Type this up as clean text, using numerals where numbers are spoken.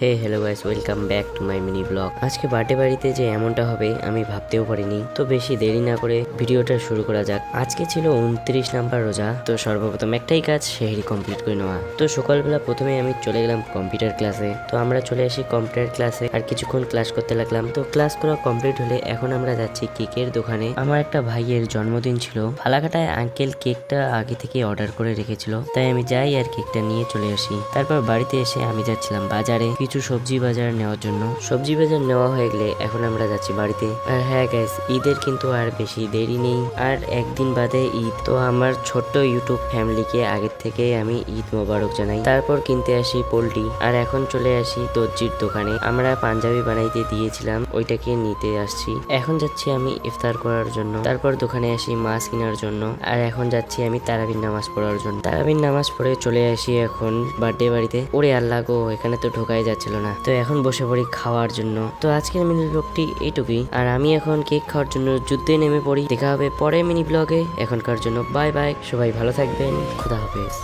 Hey hello guys, welcome back to my mini vlog. আজকে birthday বাড়িতে যে এমনটা হবে আমি ভাবতেও পারিনি। তো বেশি দেরি না করে ভিডিওটা শুরু করা যাক। আজকে ছিল 29 নাম্বার রোজা। তো সর্বপ্রথম একটাই কাজ, সেহরি কমপ্লিট করে নেওয়া। তো সকালবেলা প্রথমে আমি চলে গেলাম কম্পিউটার ক্লাসে। তো আমরা চলে আসি কম্পিউটার ক্লাসে আর কিছুক্ষণ ক্লাস করতে লাগলাম। তো ক্লাস করা কমপ্লিট হলে এখন আমরা যাচ্ছি কেকের দোকানে। আমার একটা ভাইয়ের জন্মদিন ছিল। ফালাকাটায় আঙ্কেল কেকটা আগে থেকে অর্ডার করে রেখেছিল, তাই আমি যাই আর কেকটা নিয়ে চলে আসি। তারপর বাড়িতে এসে আমি যাচ্ছিলাম বাজারে কিছু সবজি বাজার নেওয়ার জন্য। সবজি বাজার নেওয়া হয়ে গেলে এখন আমরা যাচ্ছি বাড়িতে। আর হ্যাঁ গাইস, ঈদের কিন্তু আর বেশি দেরি নেই, আর একদিন বাদে ঈদ। তো আমার ছোট্ট ইউটিউব ফ্যামিলিকে আগের থেকে আমি ঈদ মোবারক জানাই। তারপর কিনতে আসি পোল্ট্রি, আর এখন চলে আসি দর্জির দোকানে। আমরা পাঞ্জাবি বানাইতে দিয়েছিলাম, ওইটাকে নিতে আসছি। এখন যাচ্ছি আমি ইফতার করার জন্য। তারপর দোকানে আসি মাছ কেনার জন্য, আর এখন যাচ্ছি আমি তারাবির নামাজ পড়ার জন্য। তারাবির নামাজ পড়ে চলে আসি এখন বার্থডে বাড়িতে। ওরে আল্লাহ গো, এখানে তো ঢোকাই যাচ্ছিল না। তো এখন বসে পড়ি খাওয়ার জন্য। তো আজকের মিনি ব্লগটি এইটুকুই, আর আমি এখন কেক খাওয়ার জন্য যুদ্ধে নেমে পড়ি। দেখা হবে পরে মিনি ব্লগে। এখনকার জন্য বাই বাই, সবাই ভালো থাকবেন, খোদা হাফেজ।